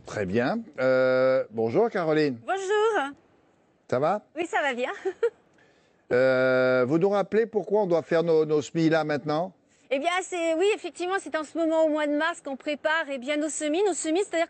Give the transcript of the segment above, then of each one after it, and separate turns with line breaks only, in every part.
Très bien. Bonjour Caroline.
Bonjour.
Ça va?
Oui, ça va bien.
Vous nous rappelez pourquoi on doit faire nos semis là maintenant?
Eh bien, oui, effectivement, c'est en ce moment au mois de mars qu'on prépare nos semis. Nos semis, c'est-à-dire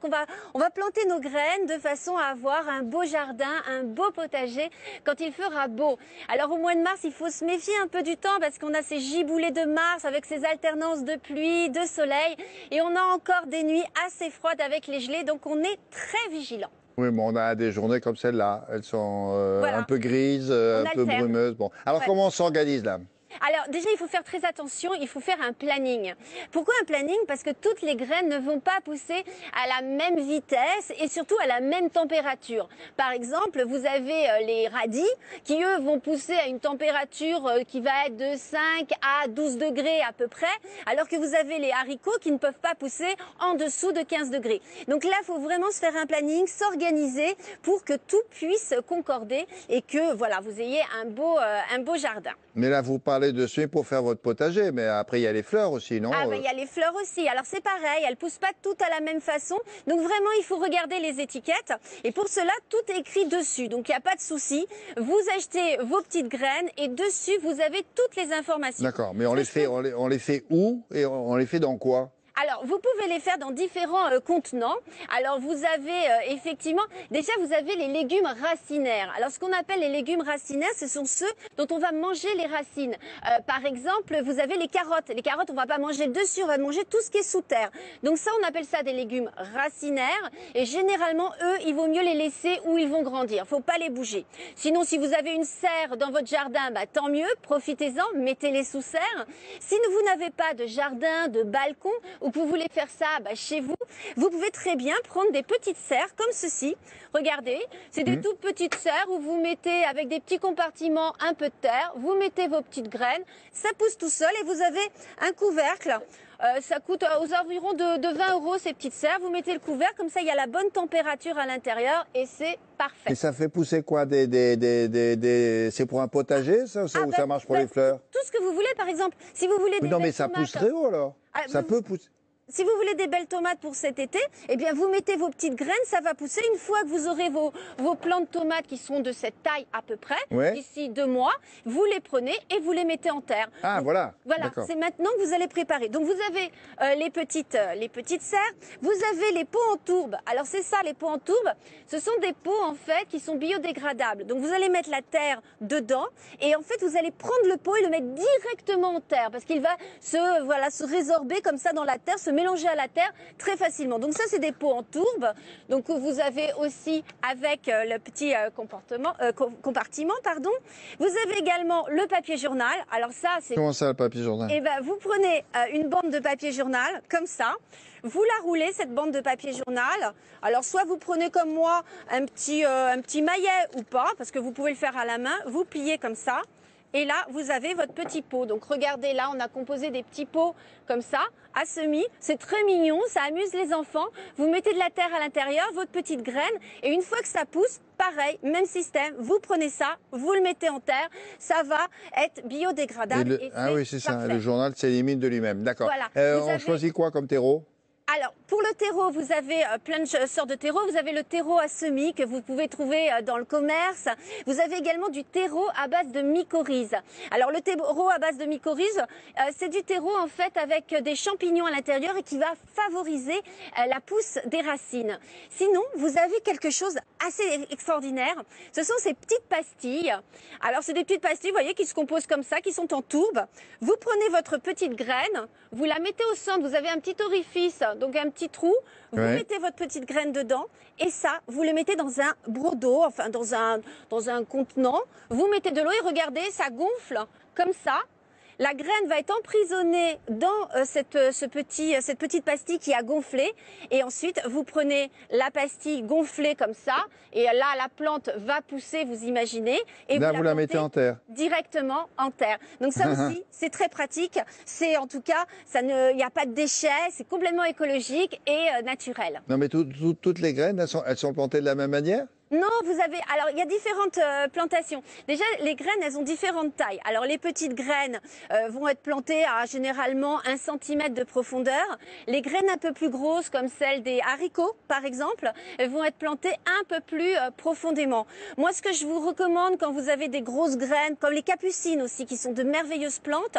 on va planter nos graines de façon à avoir un beau jardin, un beau potager quand il fera beau. Alors au mois de mars, il faut se méfier un peu du temps parce qu'on a ces giboulées de mars avec ces alternances de pluie, de soleil et on a encore des nuits assez froides avec les gelées, donc on est très vigilant.
Oui, mais on a des journées comme celle-là. Elles sont
Voilà.
un peu grises, un peu brumeuses. Bon. Alors
Ouais.
comment on s'organise là?
Alors déjà, il faut faire très attention, il faut faire un planning. Pourquoi un planning? Parce que toutes les graines ne vont pas pousser à la même vitesse et surtout à la même température. Par exemple, vous avez les radis qui, eux, vont pousser à une température qui va être de 5 à 12 degrés à peu près, alors que vous avez les haricots qui ne peuvent pas pousser en dessous de 15 degrés. Donc là, il faut vraiment se faire un planning, s'organiser pour que tout puisse concorder et que voilà, vous ayez un beau jardin.
Mais là, vous parlez de semis pour faire votre potager, mais après, il y a les fleurs aussi, non?
Ah ben, il y a les fleurs aussi. Alors c'est pareil, elles poussent pas toutes à la même façon. Donc vraiment, il faut regarder les étiquettes. Et pour cela, tout est écrit dessus. Donc il n'y a pas de souci. Vous achetez vos petites graines et dessus, vous avez toutes les informations.
D'accord, mais on les fait où et on les fait dans quoi?
Alors, vous pouvez les faire dans différents contenants. Alors, vous avez effectivement, déjà, vous avez les légumes racinaires. Alors, ce qu'on appelle les légumes racinaires, ce sont ceux dont on va manger les racines. Par exemple, vous avez les carottes. Les carottes, on va pas manger dessus, on va manger tout ce qui est sous terre. Donc ça, on appelle ça des légumes racinaires. Et généralement, eux, il vaut mieux les laisser où ils vont grandir. Faut pas les bouger. Sinon, si vous avez une serre dans votre jardin, bah, tant mieux, profitez-en, mettez-les sous serre. Si vous n'avez pas de jardin, de balcon, ou que vous voulez faire ça chez vous, vous pouvez très bien prendre des petites serres comme ceci. Regardez, c'est des toutes petites serres où vous mettez avec des petits compartiments un peu de terre, vous mettez vos petites graines, ça pousse tout seul et vous avez un couvercle. Ça coûte aux environs de 20 € ces petites serres. Vous mettez le couvercle, comme ça il y a la bonne température à l'intérieur et c'est parfait.
Et ça fait pousser quoi? C'est pour un potager, ça, ou ça marche pour les fleurs?
Tout ce que vous voulez, par exemple. Si vous voulez des
Non, mais
belles
ça
tomates,
pousse très haut alors. Ça peut pousser.
Si vous voulez des belles tomates pour cet été, eh bien vous mettez vos petites graines, ça va pousser. Une fois que vous aurez vos plants de tomates qui sont de cette taille à peu près, d'ici 2 mois, vous les prenez et vous les mettez en terre.
Ah,
donc,
voilà.
Voilà, c'est maintenant que vous allez préparer. Donc vous avez les petites serres, vous avez les pots en tourbe. Alors c'est ça, les pots en tourbe, ce sont des pots en fait qui sont biodégradables. Donc vous allez mettre la terre dedans et en fait vous allez prendre le pot et le mettre directement en terre parce qu'il va se résorber comme ça dans la terre, se mélanger à la terre très facilement. Donc ça, c'est des pots en tourbe. Donc vous avez aussi avec le petit compartiment, pardon. Vous avez également le papier journal. Alors ça, c'est...
Comment ça, le papier journal?
Eh ben, vous prenez une bande de papier journal, comme ça. Vous la roulez, cette bande de papier journal. Alors, soit vous prenez comme moi un petit maillet ou pas, parce que vous pouvez le faire à la main. Vous pliez comme ça. Et là, vous avez votre petit pot. Donc, regardez, là, on a composé des petits pots comme ça, à semis. C'est très mignon, ça amuse les enfants. Vous mettez de la terre à l'intérieur, votre petite graine. Et une fois que ça pousse, pareil, même système. Vous prenez ça, vous le mettez en terre. Ça va être biodégradable.
Ah oui, c'est ça. Le journal s'élimine de lui-même. D'accord.
Voilà.
On choisit quoi comme terreau?
Alors, pour le terreau, vous avez plein de sortes de terreaux. Vous avez le terreau à semis que vous pouvez trouver dans le commerce. Vous avez également du terreau à base de mycorhize. Alors, le terreau à base de mycorhize, c'est du terreau en fait avec des champignons à l'intérieur et qui va favoriser la pousse des racines. Sinon, vous avez quelque chose assez extraordinaire. Ce sont ces petites pastilles. Alors, c'est des petites pastilles, vous voyez, qui se composent comme ça, qui sont en tourbe. Vous prenez votre petite graine, vous la mettez au centre. Vous avez un petit orifice, donc un petit trou, vous mettez votre petite graine dedans et ça, vous le mettez dans un broc d'eau, enfin dans un contenant. Vous mettez de l'eau et regardez, ça gonfle comme ça. La graine va être emprisonnée dans cette petite pastille qui a gonflé. Et ensuite, vous prenez la pastille gonflée comme ça. Et là, la plante va pousser, vous imaginez. Et
là, vous la mettez en terre.
Directement en terre. Donc ça aussi, c'est très pratique. C'est en tout cas, il n'y a pas de déchets. C'est complètement écologique et naturel.
Non, mais toutes les graines, elles sont plantées de la même manière?
Non, vous avez. Alors, il y a différentes plantations. Déjà, les graines, elles ont différentes tailles. Alors, les petites graines vont être plantées à généralement 1 cm de profondeur. Les graines un peu plus grosses, comme celles des haricots, par exemple, vont être plantées un peu plus profondément. Moi, ce que je vous recommande quand vous avez des grosses graines, comme les capucines aussi, qui sont de merveilleuses plantes,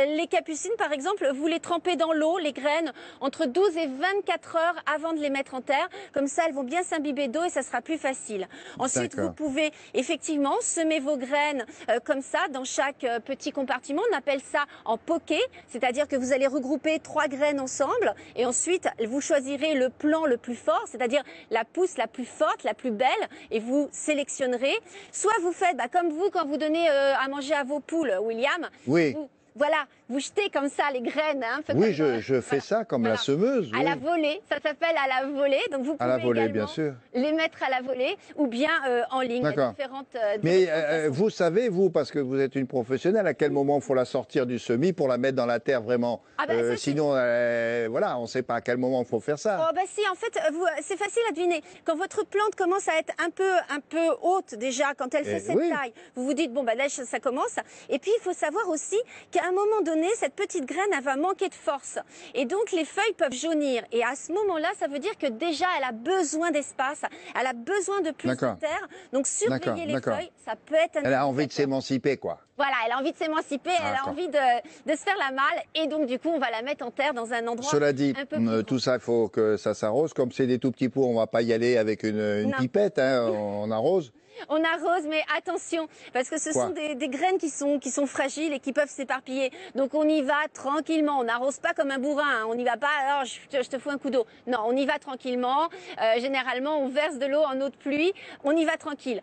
les capucines, par exemple, vous les trempez dans l'eau, les graines, entre 12 et 24 heures avant de les mettre en terre. Comme ça, elles vont bien s'imbiber d'eau et ça sera plus facile. Ensuite, vous pouvez effectivement semer vos graines comme ça dans chaque petit compartiment. On appelle ça en poké, c'est-à-dire que vous allez regrouper 3 graines ensemble et ensuite vous choisirez le plant le plus fort, c'est-à-dire la pousse la plus forte, la plus belle et vous sélectionnerez. Soit vous faites comme vous quand vous donnez à manger à vos poules, William.
Oui.
Voilà, vous jetez comme ça les graines. Hein,
oui, je fais ça comme la semeuse.
À la volée, ça s'appelle à la volée. Donc vous pouvez également
bien sûr.
les mettre à la volée ou bien en ligne.
D'accord. Mais vous savez, vous, parce que vous êtes une professionnelle, à quel moment il faut la sortir du semis pour la mettre dans la terre vraiment sinon, voilà, on ne sait pas à quel moment il faut faire ça.
Oh, si, en fait, c'est facile à deviner. Quand votre plante commence à être un peu haute déjà, quand elle fait cette taille, vous vous dites, bon, là, ça commence. Et puis, il faut savoir aussi qu'à un moment donné, cette petite graine, elle va manquer de force. Et donc, les feuilles peuvent jaunir. Et à ce moment-là, ça veut dire que déjà, elle a besoin d'espace. Elle a besoin de plus de terre. Donc, surveiller les feuilles, ça peut être un...
Elle a envie de s'émanciper, quoi.
Voilà, elle a envie de s'émanciper, elle a envie de se faire la malle. Et donc, du coup, on va la mettre en terre dans un endroit
Cela dit,
un peu plus
tout ça, il faut que ça s'arrose. Comme c'est des tout petits pots, on ne va pas y aller avec une pipette. Hein, on arrose.
On arrose, mais attention, parce que ce sont des graines qui sont fragiles et qui peuvent s'éparpiller. Donc on y va tranquillement, on n'arrose pas comme un bourrin, hein. On n'y va pas, alors je te fous un coup d'eau. Non, on y va tranquillement. Généralement, on verse de l'eau en eau de pluie, on y va tranquille.